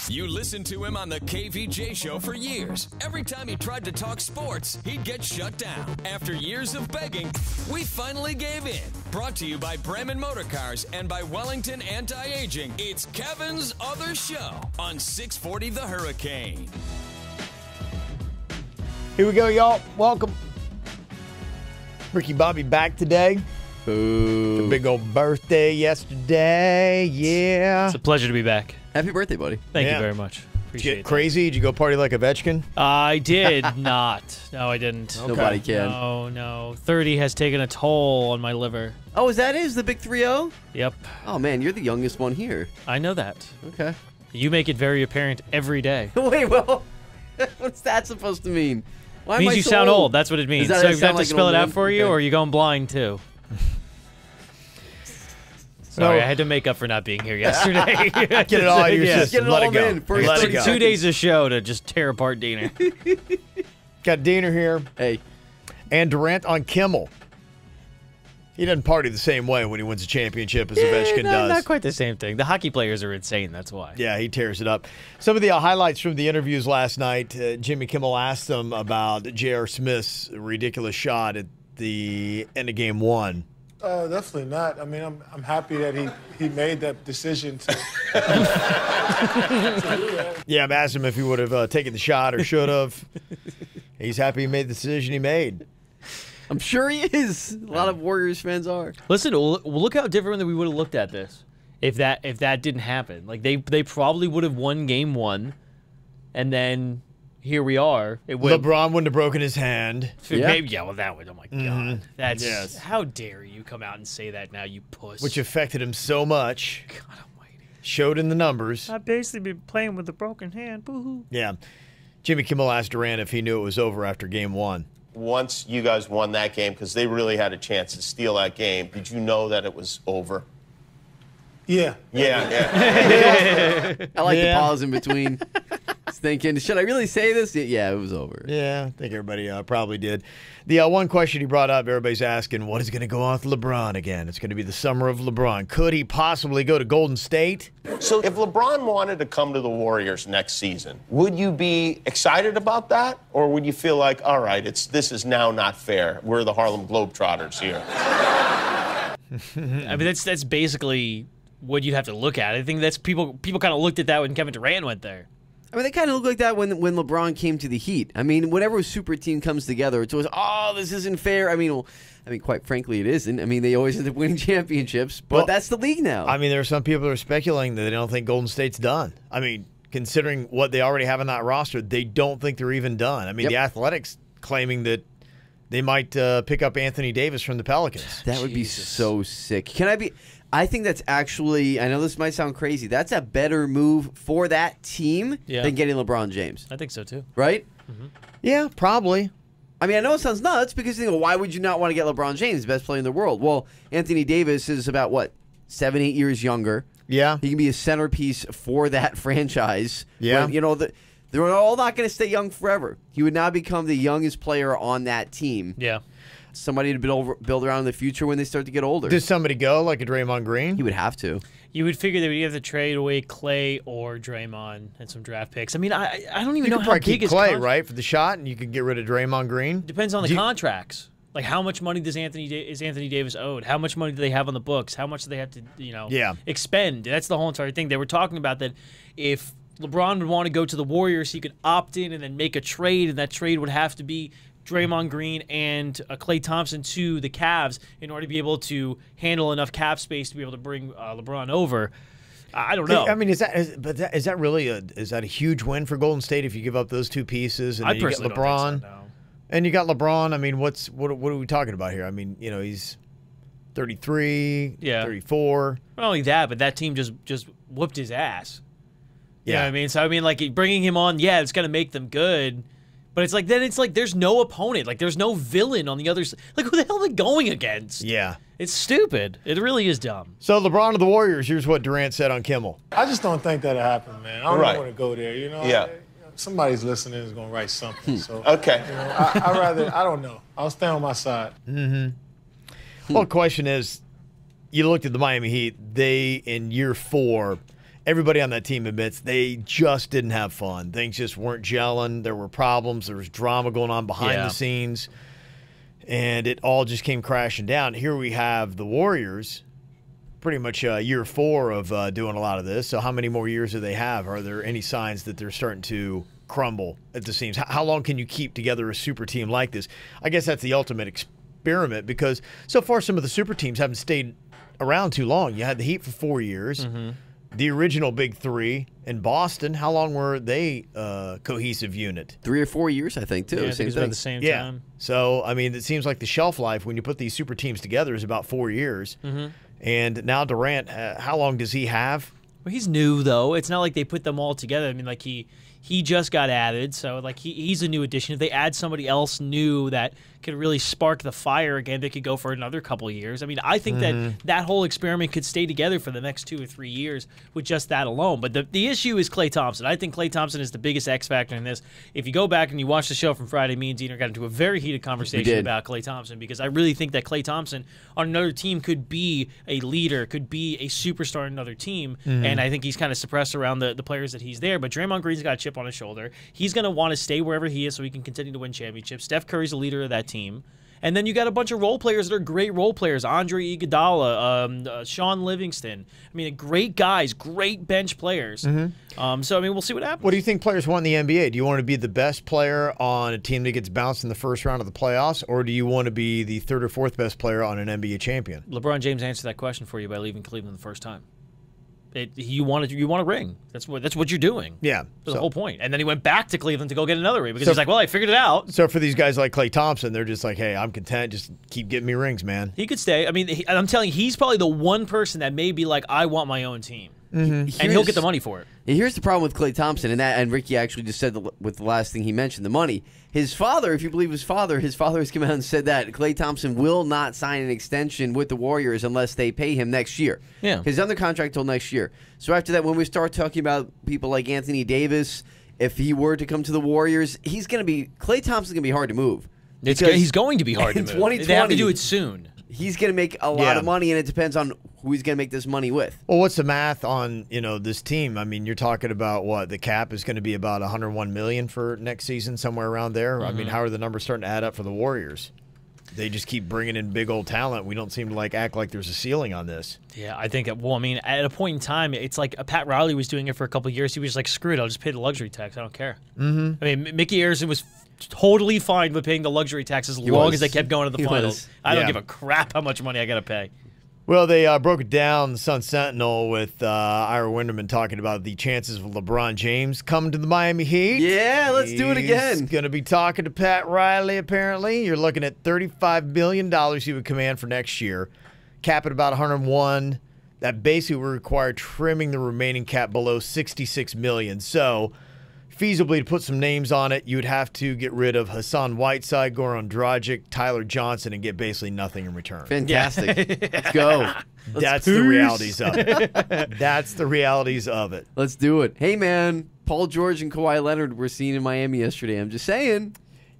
You listened to him on the KVJ show for years. Every time he tried to talk sports, he'd get shut down. After years of begging, we finally gave in. Brought to you by Bremen Motorcars and by Wellington Anti-Aging. It's Kevin's Other Show on 640 The Hurricane. Here we go, y'all. Welcome. Ricky Bobby back today. Boo. The big old birthday yesterday. Yeah. It's a pleasure to be back. Happy birthday, buddy. Thank Yeah. you very much. Did Appreciate you get crazy? Did you go party like a Ovechkin? I did not. No, I didn't. Nobody can. No. 30 has taken a toll on my liver. Oh, is the big 3-0? Yep. Oh, man, you're the youngest one here. I know that. Okay. You make it very apparent every day. Wait, well, what's that supposed to mean? Why It am I means you so sound old. That's what it means. Does that So you sound have to like an spell old it out man? for you, Okay. or are you going blind too? Sorry, No. I had to make up for not being here yesterday. Get it all out of your Yeah. system. Get it Let all it go. in. First Let it 30 go. 2 days of show to just tear apart Diener. Got Diener here Hey, and Durant on Kimmel. He doesn't party the same way when he wins a championship as Ovechkin does. Not quite the same thing. The hockey players are insane. That's why. Yeah, he tears it up. Some of the highlights from the interviews last night, Jimmy Kimmel asked them about J.R. Smith's ridiculous shot at the end of Game 1. Definitely not. I mean, I'm happy that he made that decision to. Yeah, I've asked him if he would have taken the shot or should have. He's happy he made the decision he made. I'm sure he is. A lot of Warriors fans are. Listen, look how different we would have looked at this if that didn't happen. Like they probably would have won Game 1, and then here we are. It would LeBron wouldn't have broken his hand. well, that would. Oh my God, that's Yes. how dare you come out and say that now, you puss. Which affected him so much. God Almighty. Showed in the numbers. I've basically been playing with a broken hand. Boo-hoo. Yeah. Jimmy Kimmel asked Durant if he knew it was over after Game 1. Once you guys won that game, because they really had a chance to steal that game, did you know that it was over? Yeah. Yeah. I like the Yeah. pause in between. Just thinking, should I really say this? Yeah, it was over. Yeah, I think everybody probably did. The one question he brought up, everybody's asking, what is going to go on with LeBron again? It's going to be the summer of LeBron. Could he possibly go to Golden State? So if LeBron wanted to come to the Warriors next season, would you be excited about that? Or would you feel like, all right, this is now not fair. We're the Harlem Globetrotters here. I mean, that's basically what you'd have to look at. I think that's people kind of looked at that when Kevin Durant went there. I mean, they kind of look like that when LeBron came to the Heat. I mean, whenever a super team comes together, it's always, oh, this isn't fair. I mean, quite frankly, it isn't. I mean, they always end up winning championships, but Well, that's the league now. I mean, there are some people who are speculating that they don't think Golden State's done. I mean, considering what they already have on that roster, they don't think they're even done. I mean, Yep. the Athletics claiming that they might pick up Anthony Davis from the Pelicans. That would be so sick. I think that's actually, I know this might sound crazy, that's a better move for that team than getting LeBron James, I think so too. right? Yeah, probably. I mean, I know it sounds nuts because you think, well, why would you not want to get LeBron James, the best player in the world? Well, Anthony Davis is about, 7-8 years younger. Yeah. He can be a centerpiece for that franchise. Yeah. When, they're all not going to stay young forever. He would now become the youngest player on that team. Yeah. Somebody to build around in the future when they start to get older. Does somebody go like a Draymond Green? He would have to. You would figure that we'd have to trade away Clay or Draymond and some draft picks. I mean, I don't even You know could how probably big keep his Clay, contract- right, for the shot, and you could get rid of Draymond Green. Depends on the Do you- contracts. Like, how much money does Anthony Davis owed? How much money do they have on the books? How much do they have to, expend? That's the whole entire thing. They were talking about that if LeBron would want to go to the Warriors, he could opt in and then make a trade, and that trade would have to be Draymond Green and Klay Thompson to the Cavs in order to be able to handle enough cap space to be able to bring LeBron over. I don't know. I mean, is that really a huge win for Golden State if you give up those two pieces and I then you get personally LeBron? don't think so, no. And you got LeBron. I mean, what are we talking about here? I mean, he's 33, Yeah. 34. Not only that, but that team just whooped his ass. You know Yeah. what I mean? So, I mean, like, bringing him on, it's going to make them good. But it's like, there's no opponent. Like, there's no villain on the other side. Like, who the hell are they going against? Yeah. It's stupid. It really is dumb. So LeBron to the Warriors. Here's what Durant said on Kimmel. I just don't think that'll happen, man. I don't Right. want to go there. Yeah. Somebody's listening is gonna write something. So Okay. I don't know. I'll stay on my side. Well, the question is, you looked at the Miami Heat. They, in year 4, everybody on that team admits they just didn't have fun. Things just weren't gelling. There were problems. There was drama going on behind the scenes. And it all just came crashing down. Here we have the Warriors, pretty much year 4 of doing a lot of this. So how many more years do they have? Are there any signs that they're starting to crumble at the seams? How long can you keep together a super team like this? I guess that's the ultimate experiment, because so far some of the super teams haven't stayed around too long. You had the Heat for 4 years. Mm-hmm. The original Big Three in Boston, how long were they a cohesive unit? 3 or 4 years, I think, too. Yeah, I think it was about the same time. So, I mean, it seems like the shelf life when you put these super teams together is about 4 years. Mm-hmm. And now Durant, how long does he have? Well, he's new, though. It's not like they put them all together. I mean, like he just got added, so like he's a new addition. If they add somebody else new that could really spark the fire again, they could go for another couple of years. I mean, I think that whole experiment could stay together for the next 2 or 3 years with just that alone. But the issue is Klay Thompson. I think Klay Thompson is the biggest X factor in this. If you go back and you watch the show from Friday, me and Diener got into a very heated conversation about Klay Thompson, because I really think that Klay Thompson on another team could be a leader, could be a superstar on another team, and I think he's kind of suppressed around the players that he's there. But Draymond Green's got a chip on his shoulder. He's going to want to stay wherever he is so he can continue to win championships. Steph Curry's the leader of that team. And then you got a bunch of role players that are great role players. Andre Iguodala, Sean Livingston. I mean, great guys, great bench players. So, I mean, we'll see what happens. What do you think players want in the NBA? Do you want to be the best player on a team that gets bounced in the first round of the playoffs, or do you want to be the 3rd or 4th best player on an NBA champion? LeBron James answered that question for you by leaving Cleveland the first time. You want a ring. That's what you're doing. Yeah, that's the whole point. And then he went back to Cleveland to go get another ring because he's like, well, I figured it out. So for these guys like Klay Thompson, they're just like, hey, I'm content. Just keep getting me rings, man. He could stay. I mean, I'm telling you, he's probably the one person that may be like, I want my own team. And he'll get the money for it. Here's the problem with Klay Thompson, and Ricky actually just said with the last thing he mentioned, the money. His father, if you believe his father has come out and said that Klay Thompson will not sign an extension with the Warriors unless they pay him next year. Yeah. He's under contract till next year. So after that, when we start talking about people like Anthony Davis, if he were to come to the Warriors, Klay Thompson's going to be hard to move. He's going to be hard to move. 2020, they have to do it soon. He's going to make a lot of money, and it depends on who he's going to make this money with. Well, what's the math on this team? I mean, you're talking about what the cap is going to be about $101 million for next season, somewhere around there. I mean, how are the numbers starting to add up for the Warriors? They just keep bringing in big old talent. We don't seem to act like there's a ceiling on this. Yeah, I think. Well, I mean, at a point in time, it's like Pat Riley was doing it for a couple of years. He was like, "Screw it, I'll just pay the luxury tax. I don't care." I mean, Mickey Arison was totally fine with paying the luxury tax as long as they kept going to the finals. I don't give a crap how much money I got to pay. Well, they broke it down, the Sun Sentinel, with Ira Winderman talking about the chances of LeBron James coming to the Miami Heat. Yeah, let's do it again. He's going to be talking to Pat Riley, apparently. You're looking at $35 billion he would command for next year. Cap at about 101. That basically would require trimming the remaining cap below $66 million. So, feasibly, to put some names on it, you would have to get rid of Hassan Whiteside, Goran Dragic, Tyler Johnson, and get basically nothing in return. Fantastic. Let's go. That's the realities of it. That's the realities of it. Let's do it. Hey, man, Paul George and Kawhi Leonard were seen in Miami yesterday. I'm just saying.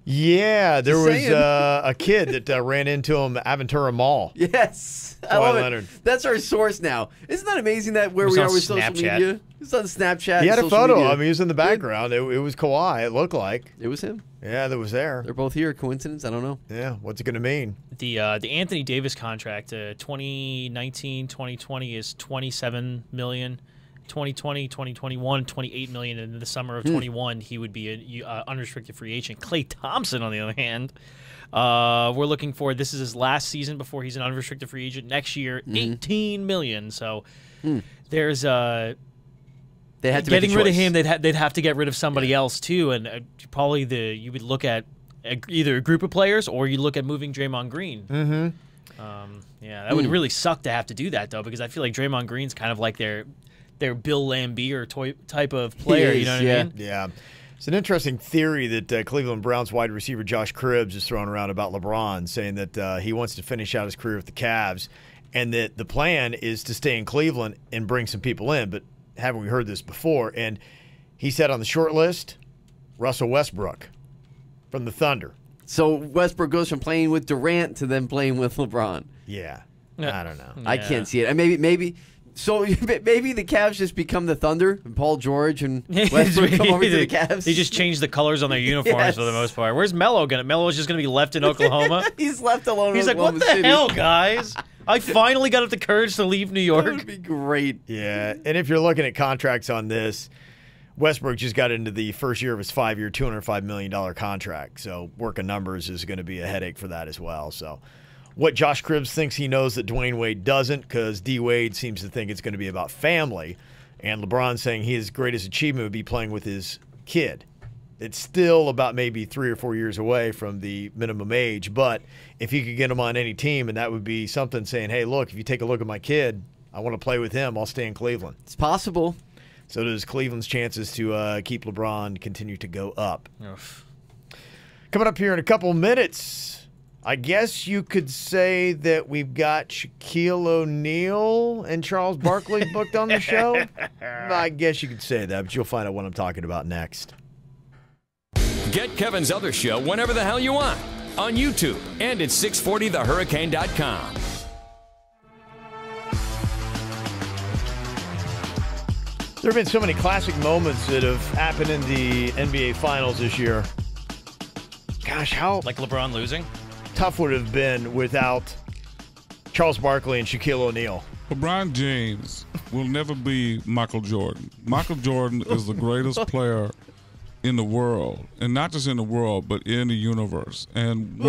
Yeah, there was a kid that ran into him at Aventura Mall. Yes. Kawhi Leonard. That's our source now. Isn't that amazing that where we are with social media? It's on Snapchat. He had a photo of him. He was in the background. It was Kawhi, it looked like. It was him. Yeah, that was there. They're both here. Coincidence? I don't know. Yeah, what's it going to mean? The Anthony Davis contract, 2019, 2020 is $27 million. 2020, 2021, $28 million. In the summer of 21, he would be an unrestricted free agent. Klay Thompson, on the other hand, we're looking for, this is his last season before he's an unrestricted free agent. Next year, $18 million. So there's they had to getting rid of him. They'd have to get rid of somebody else too, and probably you would look at either a group of players or you look at moving Draymond Green. Yeah, that would really suck to have to do that though, because I feel like Draymond Green's kind of like their Bill Laimbeer type of player. You know what I mean? Yeah. It's an interesting theory that Cleveland Browns wide receiver Josh Cribbs is throwing around about LeBron, saying that he wants to finish out his career with the Cavs, and that the plan is to stay in Cleveland and bring some people in. But haven't we heard this before? And he said on the short list, Russell Westbrook from the Thunder. So Westbrook goes from playing with Durant to then playing with LeBron. Yeah. I don't know. I can't see it. Maybe So maybe the Cavs just become the Thunder, and Paul George and Westbrook come over to the Cavs. They just change the colors on their uniforms for the most part. Where's Melo going? Melo's just going to be left in Oklahoma. He's left alone. He's in like, Oklahoma what the City. hell, guys? I finally got up the courage to leave New York. That would be great. Yeah, and if you're looking at contracts on this, Westbrook just got into the first year of his 5-year, $205 million contract. So working numbers is going to be a headache for that as well. So what Josh Cribbs thinks he knows that Dwayne Wade doesn't, because D. Wade seems to think it's going to be about family. And LeBron saying his greatest achievement would be playing with his kid. It's still about maybe 3 or 4 years away from the minimum age. But if you could get him on any team, and that would be something saying, hey, look, if you take a look at my kid, I want to play with him, I'll stay in Cleveland. It's possible. So does Cleveland's chances to keep LeBron continue to go up. Oof. Coming up here in a couple minutes, I guess you could say that we've got Shaquille O'Neal and Charles Barkley booked on the show. I guess you could say that, but you'll find out what I'm talking about next. Get Kevin's other show whenever the hell you want on YouTube and at 640thehurricane.com. There have been so many classic moments that have happened in the NBA Finals this year. Gosh, how Like LeBron losing? tough would it have been without Charles Barkley and Shaquille O'Neal? LeBron James will never be Michael Jordan. Michael Jordan is the greatest player in the world, and not just in the world, but in the universe. And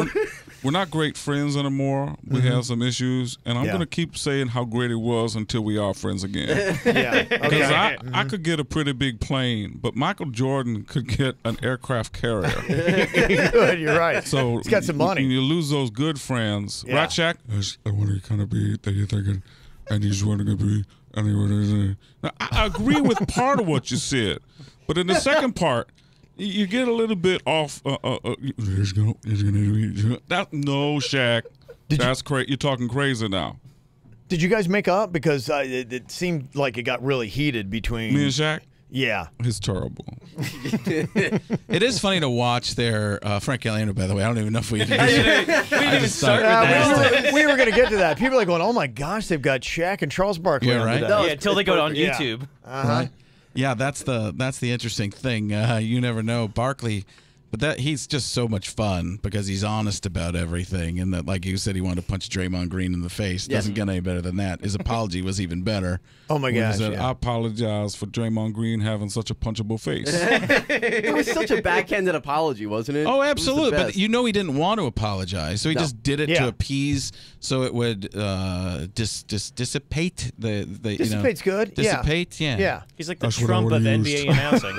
we're not great friends anymore. We have some issues, and I'm going to keep saying how great it was until we are friends again. Because I could get a pretty big plane, but Michael Jordan could get an aircraft carrier. Good, you're right. So he's got some money. You lose those good friends. Yeah. Right, Shaq? I want to kind of be that you're thinking, and he's want to be. Now, I agree with part of what you said, but in the second part, you get a little bit off. No, Shaq. That's crazy. You're talking crazy now. Did you guys make up? Because it seemed like it got really heated between Me and Shaq? Yeah. It's terrible. It is funny to watch their Frank Caliendo, by the way. I don't even know if we didn't even start we were going to get to that. People are going, oh my gosh, they've got Shaq and Charles Barkley. Yeah, right. Yeah, until they go on YouTube. Right? Yeah, that's the interesting thing. You never know. Barkley, but he's just so much fun because he's honest about everything, and that, like you said, he wanted to punch Draymond Green in the face. Doesn't get any better than that. His apology was even better. Oh my gosh! He said, I apologize for Draymond Green having such a punchable face. It was such a backhanded apology, wasn't it? Oh, absolutely. But he didn't want to apologize, so he just did it to appease, so it would dissipate the Dissipate's good. Dissipate, yeah. He's like the Trump of NBA announcing.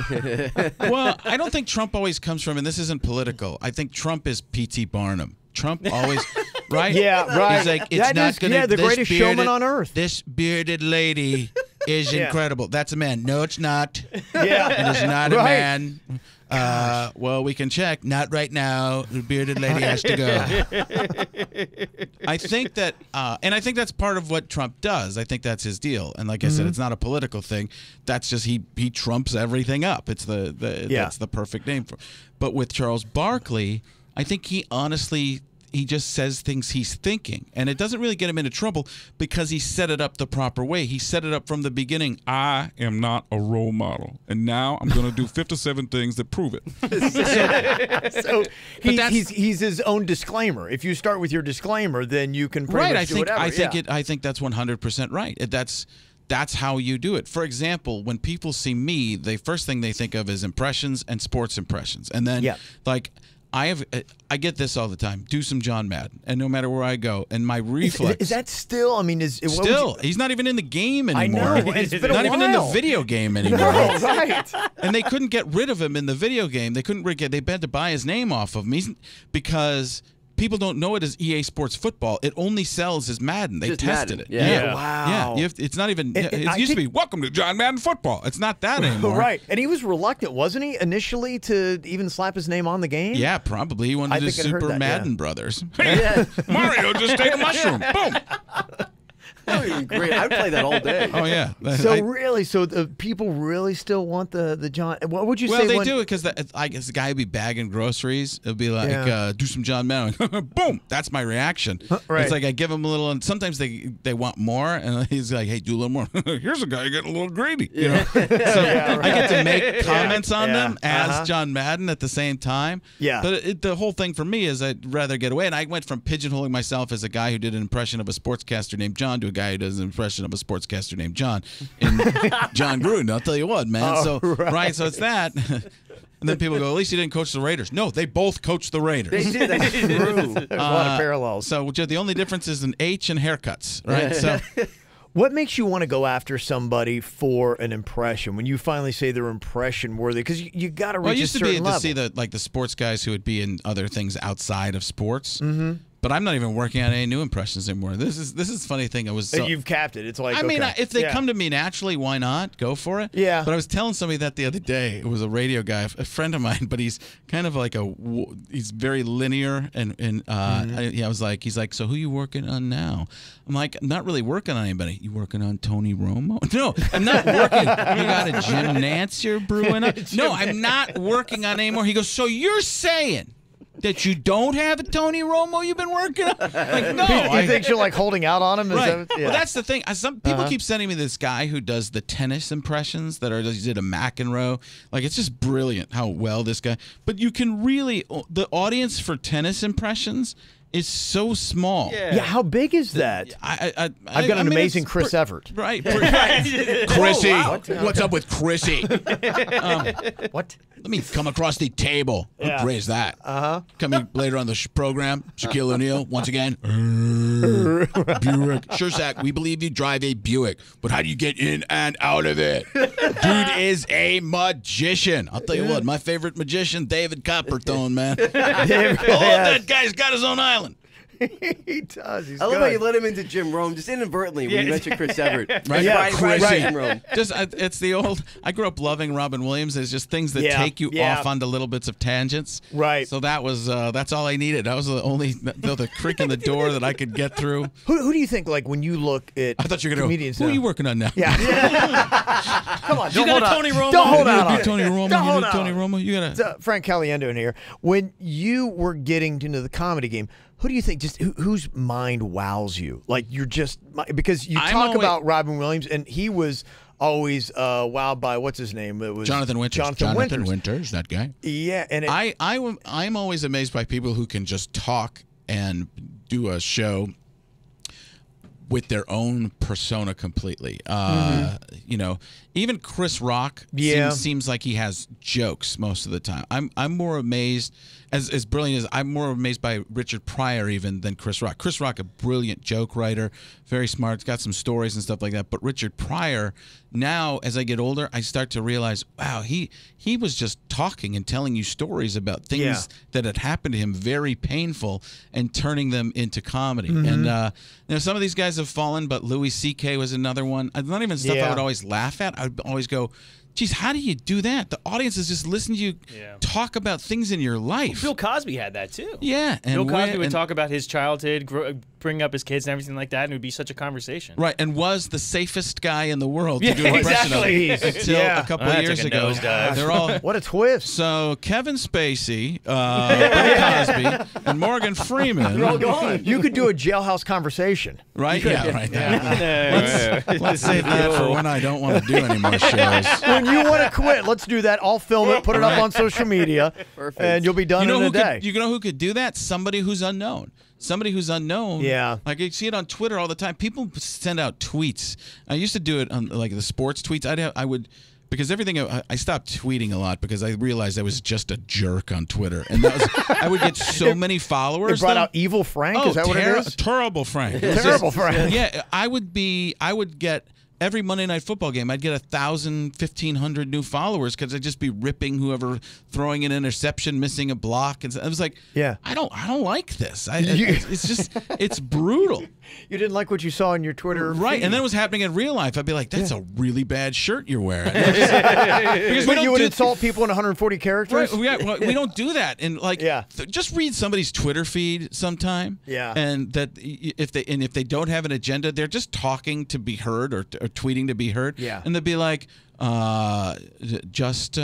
Well, I don't think Trump always comes from, and this isn't political, I think Trump is P.T. Barnum. Trump always, right? Yeah, right. He's like, it's not going to. Yeah, the greatest showman on earth. This bearded lady is incredible. That's a man. No, it's not. Yeah, it is not a man. Well, we can check. Not right now. The bearded lady has to go. I think that, and I think that's part of what Trump does. I think that's his deal. And like I said, it's not a political thing. That's just he trumps everything up. It's that's the perfect name for. But with Charles Barkley, I think he just says things he's thinking, and it doesn't really get him into trouble because he set it up the proper way. He set it up from the beginning. I am not a role model, and now I'm going to do 57 things that prove it. So he's his own disclaimer. If you start with your disclaimer, then you can pretty much do whatever. I think that's 100% right. That's how you do it. For example, when people see me, the first thing they think of is impressions and sports impressions, and then like. I get this all the time. Do some John Madden, and no matter where I go, and my reflex is that still. I mean, he's not even in the game anymore. I know. It's been not even in the video game anymore. No, right. And they couldn't get rid of him in the video game. They couldn't they had to buy his name off of him because people don't know it as EA Sports Football. It only sells as Madden. They tested it. Yeah. Wow. Yeah. It's not even. It used to be Welcome to John Madden Football. It's not that anymore. Right. And he was reluctant, wasn't he, initially, to even slap his name on the game? Yeah, probably. He wanted to do Super Madden Brothers. Mario just ate a mushroom. Boom. That would be great. I'd play that all day. Oh yeah. So the people really still want the John. What would you say? Well, they do it because I guess the guy would be bagging groceries. It'll be like, do some John Madden. Boom. That's my reaction. Right. It's like I give him a little, and sometimes they want more, and he's like, hey, do a little more. Here's a guy getting a little greedy. You know. So I get to make comments on them as John Madden at the same time. Yeah. But the whole thing for me is I'd rather get away, and I went from pigeonholing myself as a guy who did an impression of a sportscaster named John to a guy who does an impression of a sportscaster named John. And John Gruden, I'll tell you what, man. So it's that. And then people go, at least he didn't coach the Raiders. No, they both coached the Raiders. They did. That's true. There's a lot of parallels. So the only difference is an H and haircuts, right? So, what makes you want to go after somebody for an impression when you finally say they're impression worthy? Because you got to reach a certain level. Well, it used to be to see the sports guys who would be in other things outside of sports. Mm-hmm. But I'm not even working on any new impressions anymore. This is a funny thing. You've capped it. It's like, I mean, if they come to me naturally, why not? Go for it. Yeah. But I was telling somebody that the other day. It was a radio guy, a friend of mine, but he's kind of like he's very linear. And I was like, he's like, so who you working on now? I'm like, I'm not really working on anybody. You working on Tony Romo? No, I'm not working. You got a Jim Nance you're brewing up? No, I'm not working on anymore. He goes, so you're saying that you don't have a Tony Romo you've been working on? Like, no. You think you're like holding out on him? Right. Well, that's the thing. Some people keep sending me this guy who does the tennis impressions he did a McEnroe. Like, it's just brilliant how well this guy. But you can really, the audience for tennis impressions is so small. Yeah, how big is that? I've got an amazing Chris Evert. Right. Chrissy. What's up with Chrissy? What? Let me come across the table. Yeah. Who raised that? Coming later on the program, Shaquille O'Neal, once again. Buick. Sure, Zach, we believe you drive a Buick, but how do you get in and out of it? Dude is a magician. I'll tell you what, my favorite magician, David Coppertone, man. That guy's got his own island. He does. He's I love good. how you let him into Jim Rome just inadvertently when you mentioned Chris Evert. Right? Yeah, Chrissy. Jim Rome. Just it's the old. I grew up loving Robin Williams. There's just things that take you off onto little bits of tangents. Right. So that was that's all I needed. That was the only the creak in the door that I could get through. Who do you think, like, when you look at I thought you were going to go, who are you working on now? Yeah. Come on. You got a Tony Romo. Don't hold out on Tony Romo. Don't hold Tony Romo. You got to. Frank Caliendo in here. When you were getting into the comedy game, who do you think whose mind wows you? Like, you're just because you talk about Robin Williams, and he was always wowed by what's his name? It was Jonathan Winters. Jonathan Winters, that guy. Yeah, and I'm always amazed by people who can just talk and do a show with their own persona completely. You know, even Chris Rock seems like he has jokes most of the time. I'm more amazed, as brilliant as I'm more amazed by Richard Pryor even than Chris Rock. Chris Rock, a brilliant joke writer, very smart, got some stories and stuff like that. But Richard Pryor, now as I get older, I start to realize, wow, he was just talking and telling you stories about things that had happened to him, very painful, and turning them into comedy. And you know, some of these guys have fallen, but Louis C.K. was another one. Not even stuff I would always laugh at. I would always go, geez, how do you do that? The audience is just listening to you talk about things in your life. Well, Bill Cosby had that too. Yeah. And Bill Cosby would talk about his childhood, bring up his kids and everything like that, and it would be such a conversation. Right, and was the safest guy in the world to do an impression of him until a couple of years ago. They're all what a twist. So Kevin Spacey, Bill Cosby, and Morgan Freeman. They're all gone. You could do a jailhouse conversation. Right? Yeah, right. Let's save that for when I don't want to do any more shows. When you want to quit, let's do that. I'll film it, put it up on social media, and you'll be done in a day. You know who could do that? Somebody who's unknown. Somebody who's unknown. Yeah. Like, you see it on Twitter all the time. People send out tweets. I used to do it on, like, the sports tweets. I would, because everything, I stopped tweeting a lot because I realized I was just a jerk on Twitter. And that was, I would get so many followers. It brought out Evil Frank? Is that what it is? Terrible Frank. Terrible Frank. Yeah, I would get every Monday Night Football game, I'd get 1,000, 1,500 new followers because I'd just be ripping whoever throwing an interception, missing a block, and I was like, I don't like this. It's brutal. You didn't like what you saw on your Twitter, right? feed. And then it was happening in real life. I'd be like, that's a really bad shirt you're wearing. Because you would insult people in 140 characters. Right? We don't do that. And just read somebody's Twitter feed sometime. Yeah. And that if they don't have an agenda, they're just talking to be heard or tweeting to be heard. Yeah. And they'll be like, just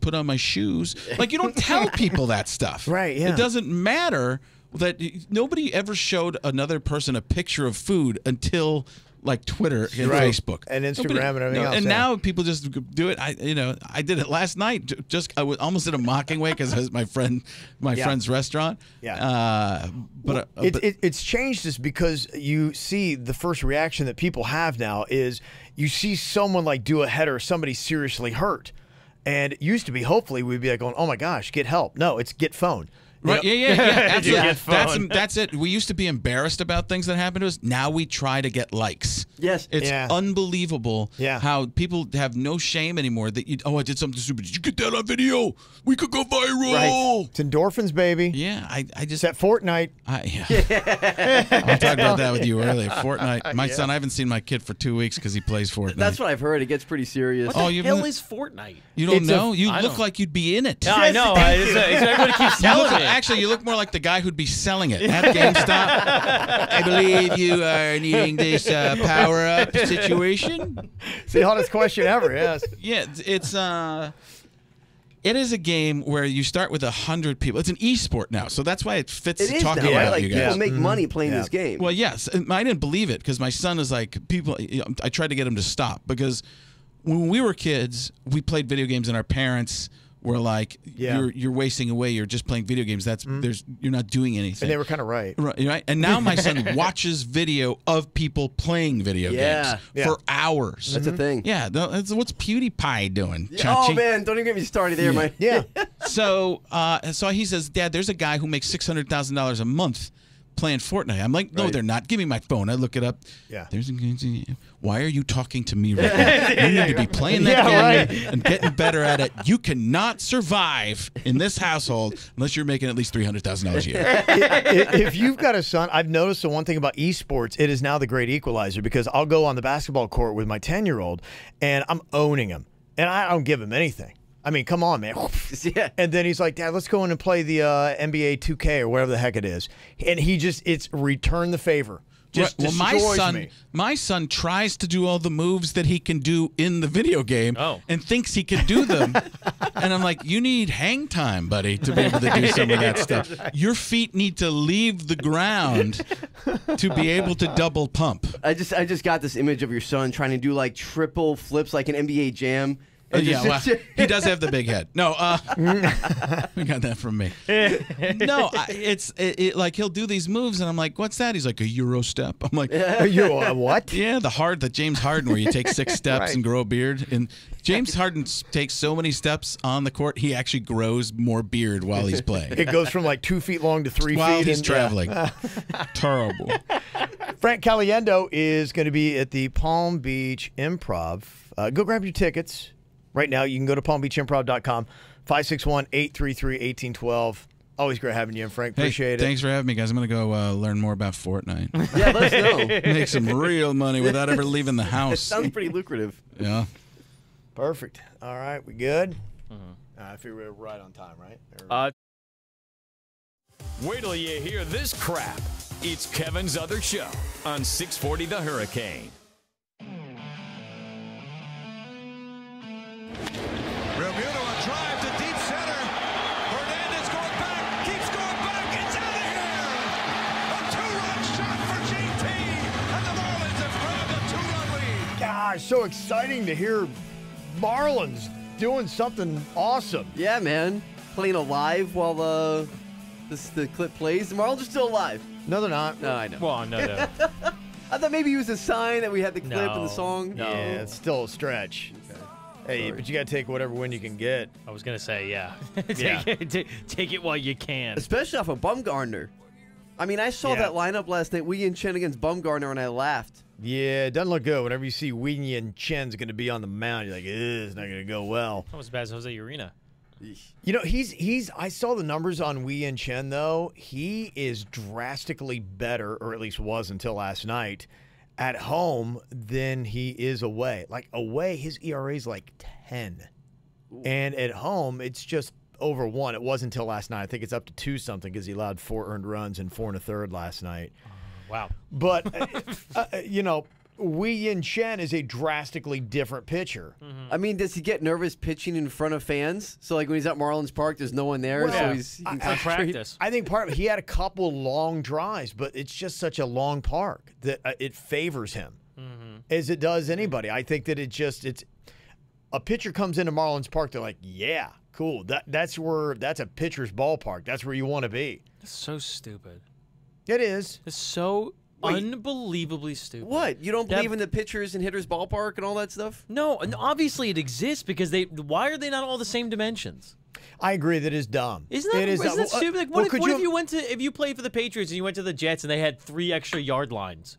put on my shoes. Like, you don't tell people that stuff. Right. Yeah. It doesn't matter that nobody ever showed another person a picture of food until like Twitter and Facebook and Instagram and everything else. And now people just do it. I did it last night. I was almost in a mocking way because it was my friend's restaurant. Yeah. But it's changed this because you see the first reaction that people have now is you see someone like do a header, somebody seriously hurt, and it used to be hopefully we'd be like going, oh my gosh, get help. No, it's get phone. Right? Yeah. Absolutely. That's it. We used to be embarrassed about things that happened to us. Now we try to get likes. Yes. It's unbelievable how people have no shame anymore that I did something stupid. Did you get that on video? We could go viral. Right. It's endorphins, baby. Yeah. I just that Fortnite. I talked about that with you earlier. Fortnite. My son, I haven't seen my kid for 2 weeks because he plays Fortnite. That's what I've heard. It gets pretty serious. What the hell is Fortnite? You don't know? You look like you'd be in it. Yeah, I know. Everybody keeps telling me. Actually, you look more like the guy who'd be selling it at GameStop. I believe you are needing this power-up situation. It's the hottest question ever, yes. Yeah, it is a game where you start with 100 people. It's an e-sport now, so that's why it fits to talk about right? Like you guys. people make money playing this game. Well, yes. I didn't believe it because my son is like, I tried to get him to stop because when we were kids, we played video games and our parents were like, you're wasting away. You're just playing video games. You're not doing anything. And they were kind of right. Right. And now my son watches video of people playing video games for hours. That's a thing. Yeah. What's PewDiePie doing? Oh man, don't even get me started there, man. Yeah. So he says, Dad, there's a guy who makes $600,000 a month playing Fortnite. I'm like, no, they're not. Give me my phone. I look it up. Yeah. Why are you talking to me right now? You need to be playing that game and getting better at it. You cannot survive in this household unless you're making at least $300,000 a year. If you've got a son, I've noticed the one thing about esports, it is now the great equalizer because I'll go on the basketball court with my 10-year-old and I'm owning him. And I don't give him anything. I mean, come on, man. Yeah. And then he's like, Dad, let's go in and play the NBA 2K or whatever the heck it is. And it's return the favor. Just destroys my son tries to do all the moves that he can do in the video game and thinks he can do them. And I'm like, you need hang time, buddy, to be able to do some of that stuff. Your feet need to leave the ground to be able to double pump. I just got this image of your son trying to do like triple flips like an NBA Jam. Well, he does have the big head. No, we got that from me. No, it's like he'll do these moves, and I'm like, "What's that?" He's like, "A Euro step." I'm like, "You what?" Yeah, the James Harden, where you take 6 steps and grow a beard. And James Harden takes so many steps on the court, he actually grows more beard while he's playing. It goes from like 2 feet long to 3 feet while he's traveling. Terrible. Frank Caliendo is going to be at the Palm Beach Improv. Go grab your tickets. Right now, you can go to palmbeachimprov.com, 561-833-1812. Always great having you in, Frank. Appreciate it. Thanks for having me, guys. I'm going to go learn more about Fortnite. Yeah, let us know. Make some real money without ever leaving the house. It sounds pretty lucrative. Yeah. Perfect. All right, we good? I figure we're right on time, right? Wait till you hear this crap. It's Kevin's Other Show on 640 The Hurricane. Realmuto a drive to deep center. Hernandez going back, keeps going back, it's out of here. A 2-run shot for JT, and the Marlins have grabbed a 2-run lead. Gosh, so exciting to hear Marlins doing something awesome. Yeah, man. Playing alive while the clip plays. The Marlins are still alive. No, they're not. No, I know. Well, no. I thought maybe it was a sign that we had the clip in the song. No. Yeah, it's still a stretch. Hey, but you got to take whatever win you can get. I was going to say, take it while you can. Especially off of Bumgarner. I mean, I saw that lineup last night, Wee and Chen against Bumgarner, and I laughed. Yeah, it doesn't look good. Whenever you see Wei-Yin Chen's going to be on the mound, you're like, it's not going to go well. Almost as bad as Jose Urena. You know, he's. I saw the numbers on Wei-Yin Chen, though. He is drastically better, or at least was until last night, at home than he is away. Like, away, his ERA is like 10. Ooh. And at home, it's just over 1. It was until last night. I think it's up to 2 something because he allowed 4 earned runs and 4 1/3 last night. Wow. But, you know, Wei-Yin Chen is a drastically different pitcher. I mean, does he get nervous pitching in front of fans? So, like, when he's at Marlins Park, there's no one there, so he can practice. I think part of it, he had a couple long drives, but it's just such a long park that it favors him as it does anybody. I think that it's a pitcher comes into Marlins Park, they're like, yeah, cool. That's a pitcher's ballpark. That's where you want to be. That's so stupid. It is. It's so unbelievably stupid. What? You don't believe in the pitchers and hitters ballpark and all that stuff? No, and obviously it exists because why are they not all the same dimensions? I agree that it's dumb. Isn't that stupid? Like, what if you played for the Patriots and you went to the Jets and they had 3 extra yard lines?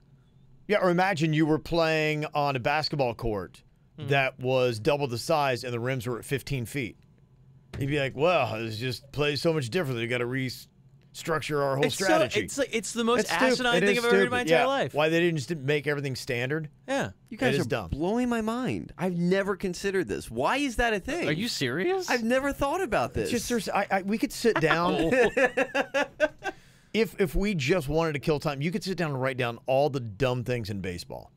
Yeah, or imagine you were playing on a basketball court that was double the size and the rims were at 15 feet. You'd be like, well, this just plays so much differently. You got to restructure our whole strategy. It's the most asinine thing I've ever heard in my entire life. Why they didn't just make everything standard? Yeah. You guys are blowing my mind. I've never considered this. Why is that a thing? Are you serious? I've never thought about this. We could sit down. If we just wanted to kill time, you could sit down and write down all the dumb things in baseball.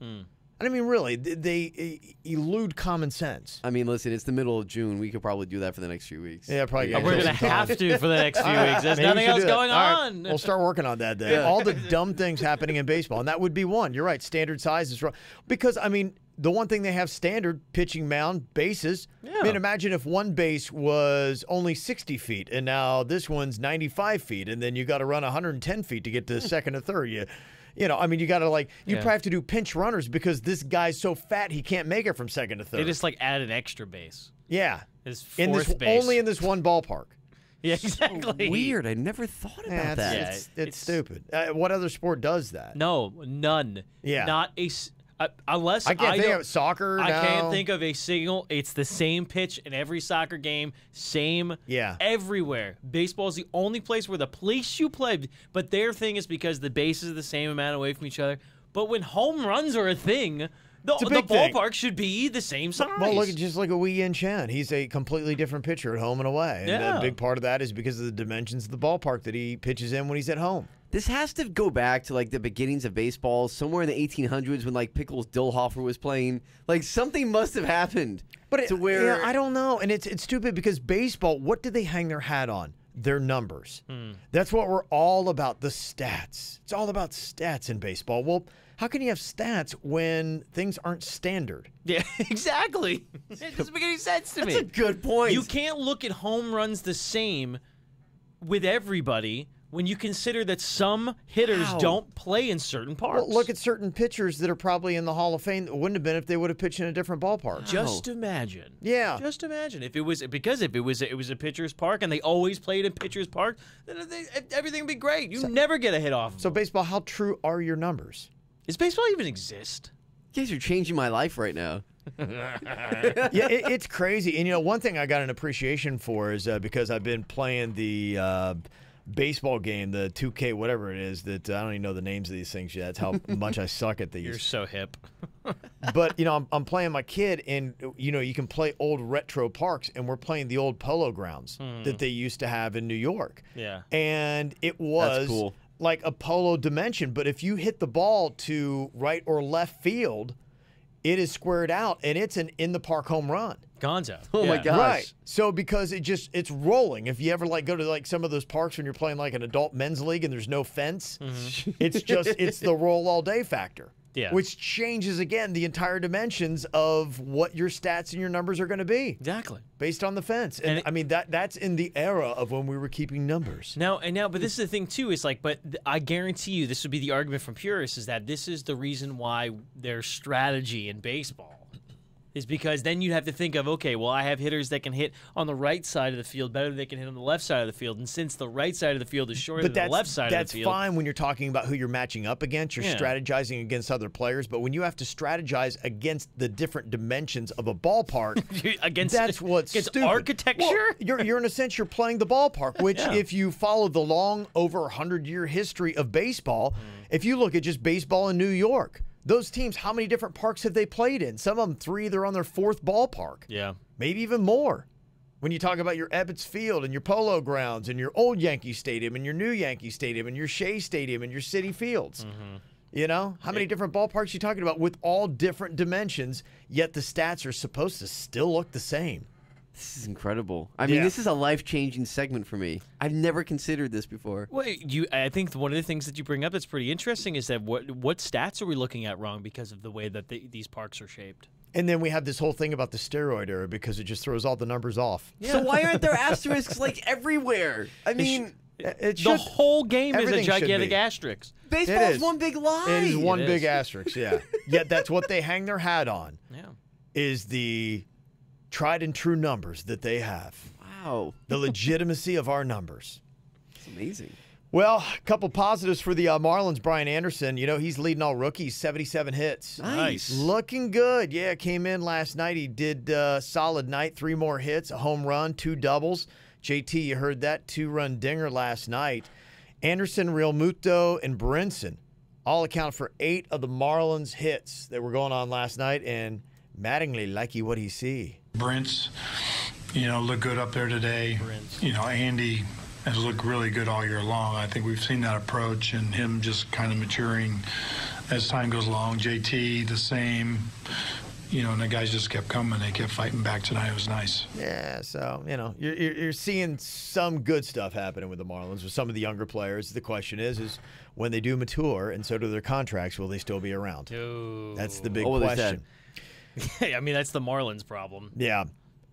I mean, really, they elude common sense. I mean, listen, it's the middle of June. We could probably do that for the next few weeks. Yeah, probably. We're going to have to for the next few weeks. There's nothing else going on. Right, we'll start working on that then. Yeah. All the dumb things happening in baseball, and that would be one. You're right. Standard size is wrong. Because, I mean, the one thing they have standard, pitching mound, bases. Yeah. I mean, imagine if one base was only 60 feet, and now this one's 95 feet, and then you got to run 110 feet to get to second or third. You know, I mean, you got to probably have to do pinch runners because this guy's so fat he can't make it from second to third. They just add an extra base. Yeah, his fourth base. Only in this one ballpark. Yeah, exactly. So weird. I never thought about that. Yeah, it's stupid. What other sport does that? No, none. Yeah, not a. Unless I can't think of soccer. I can't think of a single. It's the same pitch in every soccer game, same everywhere. Baseball is the only place where the place you play, but their thing is because the bases are the same amount away from each other. But when home runs are a thing, the ballpark should be the same size. Well, look at Wei-Yin Chen. He's a completely different pitcher at home and away. And a big part of that is because of the dimensions of the ballpark that he pitches in when he's at home. This has to go back to the beginnings of baseball, somewhere in the 1800s when Pickles Dillhofer was playing. Something must have happened. But I don't know, and it's stupid because baseball. What did they hang their hat on? Their numbers. That's what we're all about. The stats. It's all about stats in baseball. Well, how can you have stats when things aren't standard? Yeah, exactly. It doesn't make any sense to me. That's a good point. You can't look at home runs the same with everybody when you consider that some hitters don't play in certain parks. Well, look at certain pitchers that are probably in the Hall of Fame that wouldn't have been if they would have pitched in a different ballpark. Just imagine. Yeah. Just imagine. If it was a pitcher's park and they always played in pitcher's park, then everything would be great. You never get a hit off. So baseball, how true are your numbers? Does baseball even exist? You guys are changing my life right now. It's crazy. And, one thing I got an appreciation for is because I've been playing the baseball game, the 2K, whatever it is, that I don't even know the names of these things yet. That's how much I suck at these. You're so hip. But, I'm playing my kid, and, you can play old retro parks, and we're playing the old Polo Grounds that they used to have in New York. Yeah. And it was cool. Like a polo dimension, but if you hit the ball to right or left field, it is squared out, and it's an in-the-park home run. Gonzo. Oh, my gosh. Right. So because it's rolling. If you ever go to some of those parks when you're playing an adult men's league and there's no fence, it's the roll all day factor. Yeah. Which changes, again, the entire dimensions of what your stats and your numbers are going to be. Exactly. Based on the fence. And I mean, that's in the era of when we were keeping numbers. Now, but this is the thing, too. It's but I guarantee you this would be the argument from purists is that this is the reason why there's strategy in baseball. is because then you'd have to think of, okay, well, I have hitters that can hit on the right side of the field better than they can hit on the left side of the field. And since the right side of the field is shorter than the left side of the field. That's fine when you're talking about who you're matching up against. You're strategizing against other players. But when you have to strategize against the different dimensions of a ballpark, that's what's stupid. Architecture? Well, you're in a sense, you're playing the ballpark, which if you follow the long, over 100-year history of baseball, if you look at just baseball in New York, those teams, how many different parks have they played in? Some of them 3, they're on their 4th ballpark. Yeah. Maybe even more. When you talk about your Ebbets Field and your Polo Grounds and your old Yankee Stadium and your new Yankee Stadium and your Shea Stadium and your Citi Fields. You know? How many different ballparks are you talking about with all different dimensions, yet the stats are supposed to still look the same? This is incredible. I mean, this is a life-changing segment for me. I've never considered this before. Well, I think one of the things that you bring up that's pretty interesting is that what stats are we looking at wrong because of the way that these parks are shaped? And then we have this whole thing about the steroid era because it just throws all the numbers off. Yeah. So why aren't there asterisks like everywhere? I mean, the whole game is a gigantic asterisk. Baseball is one big lie. It is one big asterisk, yeah. Yet that's what they hang their hat on. Yeah. Is the tried and true numbers that they have. Wow. The legitimacy of our numbers. It's amazing. Well, a couple positives for the Marlins. Brian Anderson, you know, he's leading all rookies, 77 hits. Nice. Looking good. Yeah, came in last night. He did a solid night, 3 more hits, a home run, 2 doubles. JT, you heard that 2-run dinger last night. Anderson, Real Muto, and Brinson all account for 8 of the Marlins' hits that were going on last night, and Mattingly likey what he see. Brent's, looked good up there today. Andy has looked really good all year long. I think we've seen that approach and him just kind of maturing as time goes along. JT, the same. And the guys just kept coming. They kept fighting back tonight. It was nice. Yeah, so, you're seeing some good stuff happening with the Marlins with some of the younger players. The question is when they do mature and so do their contracts, will they still be around? Ooh. That's the big question. I mean, that's the Marlins' problem. Yeah.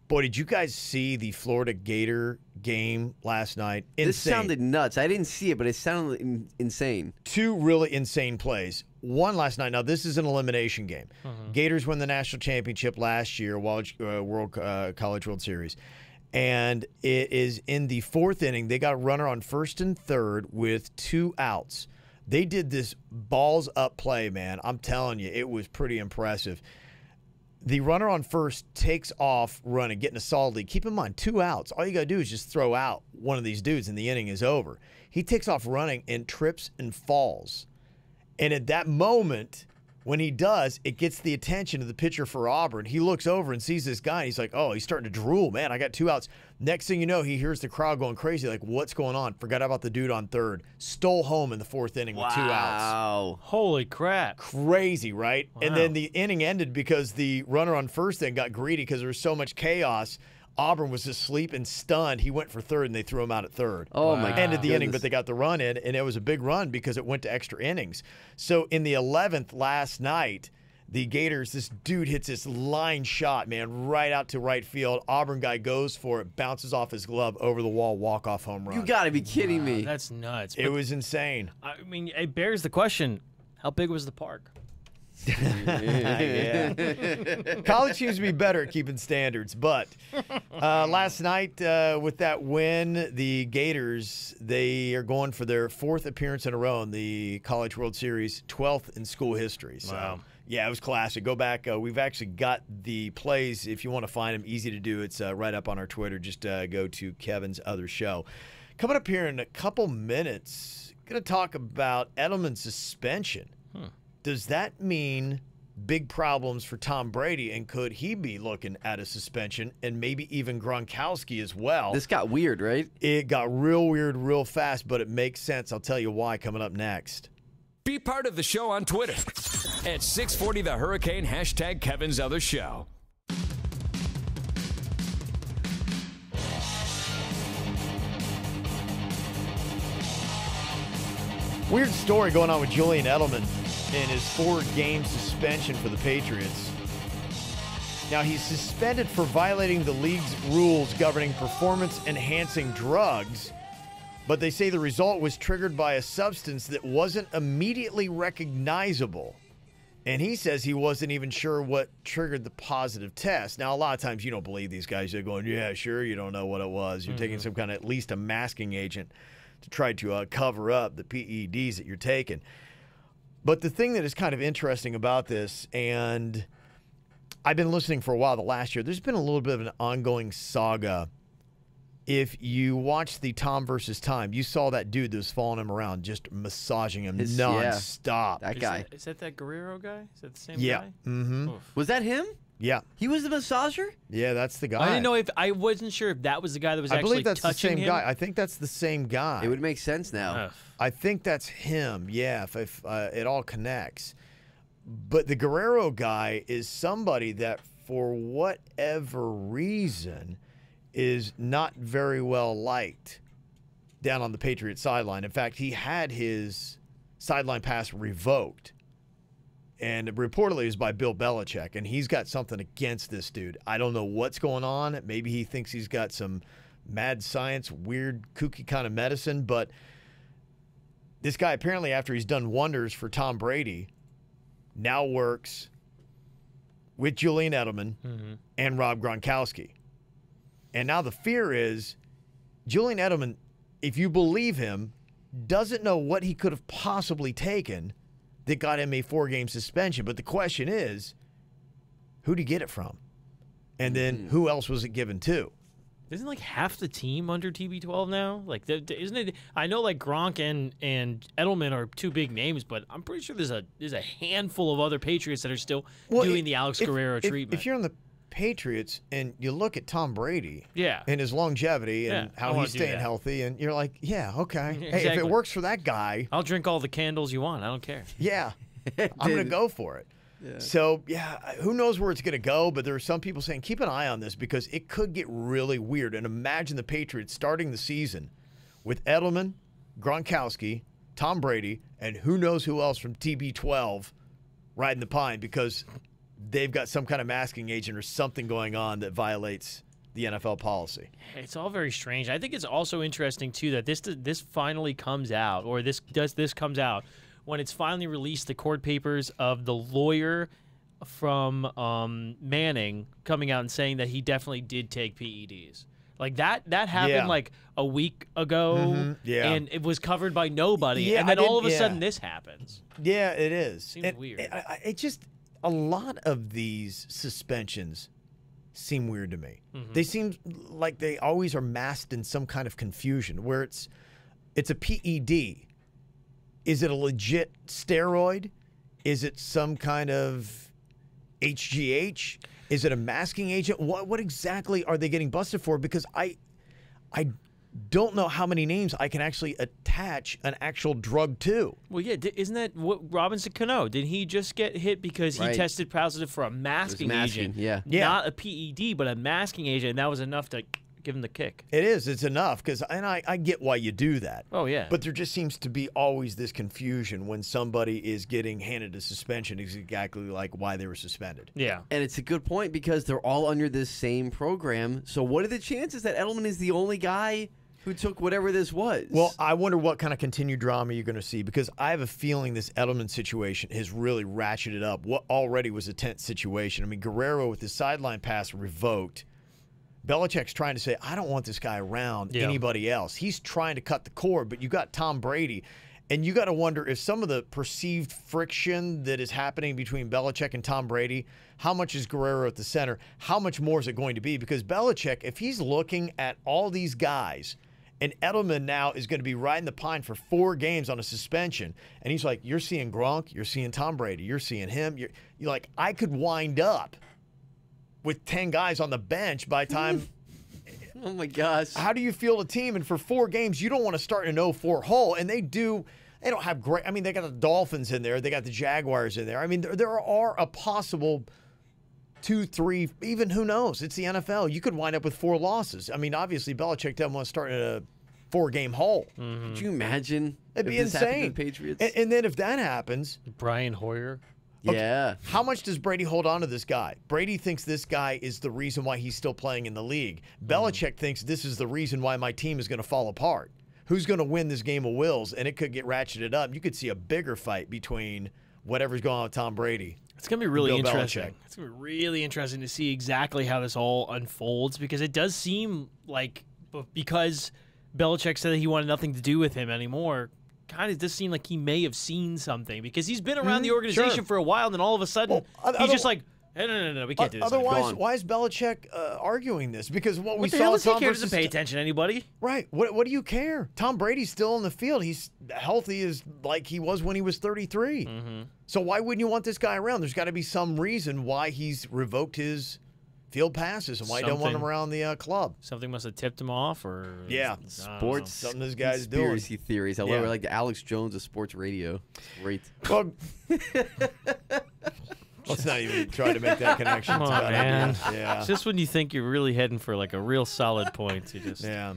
Boy, did you guys see the Florida Gator game last night? Insane. This sounded nuts. I didn't see it, but it sounded insane. 2 really insane plays. One last night. Now, this is an elimination game. Gators won the national championship last year, College World Series. And it is in the 4th inning. They got a runner on 1st and 3rd with 2 outs. They did this balls-up play, man. I'm telling you, it was pretty impressive. The runner on 1st takes off running, getting a solid lead. Keep in mind, 2 outs. All you got to do is just throw out one of these dudes and the inning is over. He takes off running and trips and falls. And at that moment, when he does, it gets the attention of the pitcher for Auburn. He looks over and sees this guy. And he's like, oh, he's starting to drool. Man, I got 2 outs. Next thing you know, he hears the crowd going crazy. Like, what's going on? Forgot about the dude on 3rd. Stole home in the 4th inning with 2 outs. Wow. Holy crap. Crazy, right? Wow. And then the inning ended because the runner on 1st then got greedy because there was so much chaos. Auburn was asleep and stunned. He went for 3rd, and they threw him out at 3rd. Oh, my God. Ended the inning, but they got the run in, and it was a big run because it went to extra innings. So in the 11th last night, the Gators, this dude hits this line shot, man, right out to right field. Auburn guy goes for it, bounces off his glove, over the wall, walk-off home run. You got to be kidding me. That's nuts. It was insane. I mean, it bears the question, how big was the park? Yeah. College seems to be better at keeping standards, but last night with that win, the Gators, they are going for their 4th appearance in a row in the College World Series, 12th in school history. So, wow. Yeah, it was classic. Go back. We've actually got the plays. If you want to find them, easy to do. It's right up on our Twitter. Just go to Kevin's other show. Coming up here in a couple minutes, going to talk about Edelman's suspension. Does that mean big problems for Tom Brady, and could he be looking at a suspension, and maybe even Gronkowski as well? This got weird, right? It got real weird real fast, but it makes sense. I'll tell you why coming up next. Be part of the show on Twitter at 640 The Hurricane, hashtag Kevin's Other Show. Weird story going on with Julian Edelman in his 4-game suspension for the Patriots. Now, he's suspended for violating the league's rules governing performance-enhancing drugs, but they say the result was triggered by a substance that wasn't immediately recognizable. And he says he wasn't even sure what triggered the positive test. Now, a lot of times you don't believe these guys. They're going, yeah, sure, you don't know what it was. You're taking some kind of, at least a masking agent to try to cover up the PEDs that you're taking. But the thing that is kind of interesting about this, and I've been listening for a while the last year, there's been a little bit of an ongoing saga. If you watch the Tom versus Time, you saw that dude that was following him around, just massaging him nonstop. That guy. Is that Guerrero guy? Is that the same Yeah. guy? Mm-hmm. Was that him? Yeah. He was the massager? Yeah, that's the guy. I didn't know if I wasn't sure if that was the guy that was I actually believe that's the touching same him. guy. I think that's the same guy. It would make sense now. I think that's him. Yeah, if it all connects. But the Guerrero guy is somebody that, for whatever reason, is not very well liked down on the Patriots sideline. In fact, he had his sideline pass revoked. And reportedly it was by Bill Belichick. And he's got something against this dude. I don't know what's going on. Maybe he thinks he's got some mad science, weird, kooky kind of medicine. But this guy, apparently, after he's done wonders for Tom Brady, now works with Julian Edelman and Rob Gronkowski. And now the fear is Julian Edelman, if you believe him, doesn't know what he could have possibly taken that got him a 4-game suspension. But the question is, who'd he get it from? And then who else was it given to? Isn't like half the team under TB12 now? Like, isn't it? I know like Gronk and Edelman are two big names, but I'm pretty sure there's a handful of other Patriots that are still doing the Alex Guerrero treatment. If you're on the Patriots and you look at Tom Brady Yeah. and his longevity and I how wanna he's do staying that. healthy, and you're like, yeah, okay. Yeah, Hey, if it exactly. works for that guy, I'll drink all the candles you want. I don't care. yeah, I'm going to go for it. So, yeah, who knows where it's going to go, but there are some people saying keep an eye on this because it could get really weird. And imagine the Patriots starting the season with Edelman, Gronkowski, Tom Brady, and who knows who else from TB12 riding the pine because they've got some kind of masking agent or something going on that violates the NFL policy. It's all very strange. I think it's also interesting too that this finally comes out, or this comes out when it's finally released, the court papers of the lawyer from Manning coming out and saying that he definitely did take PEDs. Like that happened like a week ago, and it was covered by nobody. And then all of a sudden, this happens. Yeah, it is. Seems weird. It just a lot of these suspensions seem weird to me. They seem like they always are masked in some kind of confusion, where it's a PED. Is it a legit steroid? Is it some kind of HGH? Is it a masking agent? What exactly are they getting busted for? Because I don't know how many names I can actually attach an actual drug to. Well, yeah, isn't that what Robinson Cano? Did he just get hit because he tested positive for a masking agent? Yeah. Not a PED, but a masking agent, and that was enough to give him the kick. It is. It's enough and I get why you do that. Oh, yeah. But there just seems to be always this confusion when somebody is getting handed a suspension is exactly like why they were suspended. Yeah. And it's a good point because they're all under this same program. So what are the chances that Edelman is the only guy who took whatever this was? Well, I wonder what kind of continued drama you're going to see because I have a feeling this Edelman situation has really ratcheted up what already was a tense situation. I mean, Guerrero with his sideline pass revoked. Belichick's trying to say, I don't want this guy around anybody else. He's trying to cut the cord, but you got Tom Brady, and you got to wonder if some of the perceived friction that is happening between Belichick and Tom Brady, how much is Guerrero at the center? How much more is it going to be? Because Belichick, if he's looking at all these guys, and Edelman now is going to be riding the pine for 4 games on a suspension, and he's like, you're seeing Gronk, you're seeing Tom Brady, you're seeing him. You're like, I could wind up with 10 guys on the bench by the time. Oh my gosh. How do you field a team? And for 4 games, you don't want to start in an 0-4 hole. And they don't have great. I mean, they got the Dolphins in there. They got the Jaguars in there. I mean, there are a possible 2, 3, even who knows? It's the NFL. You could wind up with 4 losses. I mean, obviously, Belichick doesn't want to start in a 4-game hole. Could you imagine? It'd be if this happened insane. to the Patriots? And then if that happens, Brian Hoyer. Yeah. How much does Brady hold on to this guy? Brady thinks this guy is the reason why he's still playing in the league. Belichick thinks this is the reason why my team is going to fall apart. Who's going to win this game of wills? And it could get ratcheted up. You could see a bigger fight between whatever's going on with Tom Brady. It's going to be really Bill interesting. Belichick. It's going to be really interesting to see exactly how this all unfolds, because it does seem like, because Belichick said that he wanted nothing to do with him anymore, kind of does seem like he may have seen something, because he's been around the organization for a while, and then all of a sudden he's just like, hey, no, we can't do this. Otherwise, why is Belichick arguing this? Because what we the saw, hell does he Tom care? versus Doesn't pay attention to anybody. Right. What do you care? Tom Brady's still in the field. He's healthy as like he was when he was 33. Mm-hmm. So why wouldn't you want this guy around? There's got to be some reason why he's revoked his field passes and why you don't want him around the club. Something must have tipped him off, or sports. Something this guy's conspiracy doing. theories. I love it, like the Alex Jones of sports radio. It's great. Well, let's not even try to make that connection. Come on, man. Yeah. It's just when you think you're really heading for like a real solid point, you just All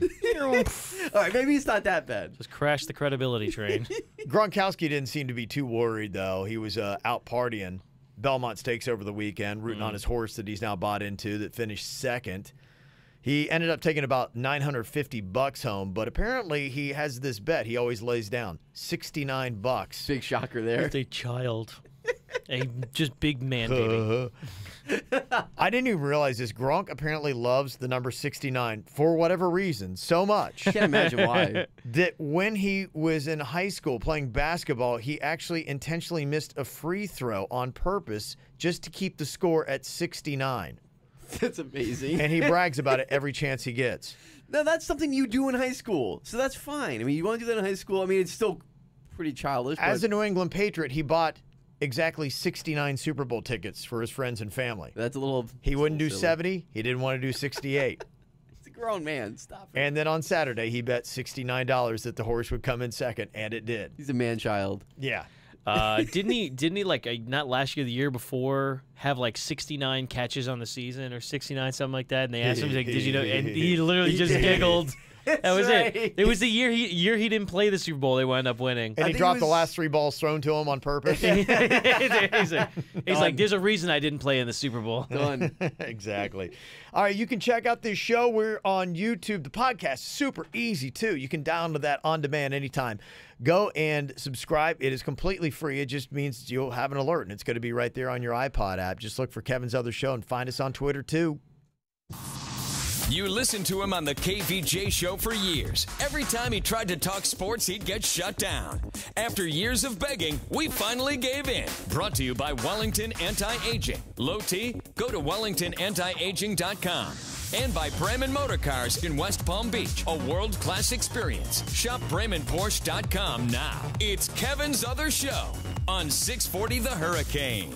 right, maybe it's not that bad. just crash the credibility train. Gronkowski didn't seem to be too worried, though. He was out partying. Belmont Stakes over the weekend, rooting on his horse that he's now bought into that finished second. He ended up taking about $950 home, but apparently he has this bet he always lays down, $69. Big shocker there. Just a child. A just big man baby. I didn't even realize this. Gronk apparently loves the number 69 for whatever reason so much. Can't imagine why. That when he was in high school playing basketball, he actually intentionally missed a free throw on purpose just to keep the score at 69. That's amazing. And he brags about it every chance he gets. No, that's something you do in high school, so that's fine. I mean, you want to do that in high school. I mean, it's still pretty childish. As a New England Patriot, he bought exactly 69 Super Bowl tickets for his friends and family. That's a little. He wouldn't do silly. 70. He didn't want to do 68. He's a grown man. Stop it. And then on Saturday, he bet $69 that the horse would come in second, and it did. He's a man-child. Yeah. Didn't he like not last year, the year before, have like 69 catches on the season or 69 something like that? And they asked him, like, "Did you know?" And he literally just giggled. That was it. It was the year he didn't play the Super Bowl. They wound up winning. And he dropped the last 3 balls thrown to him on purpose. he's like, "There's a reason I didn't play in the Super Bowl." Done. Exactly. All right, you can check out this show. We're on YouTube. The podcast is super easy, too. You can download that on demand anytime. Go and subscribe. It is completely free. It just means you'll have an alert, and it's going to be right there on your iPod app. Just look for Kevin's Other Show and find us on Twitter, too. You listened to him on the KVJ show for years. Every time he tried to talk sports, he'd get shut down. After years of begging, we finally gave in. Brought to you by Wellington Anti-Aging. Low T? Go to WellingtonAntiAging.com. And by Bremen Motor Cars in West Palm Beach. A world-class experience. Shop BremenPorsche.com now. It's Kevin's Other Show on 640 The Hurricane.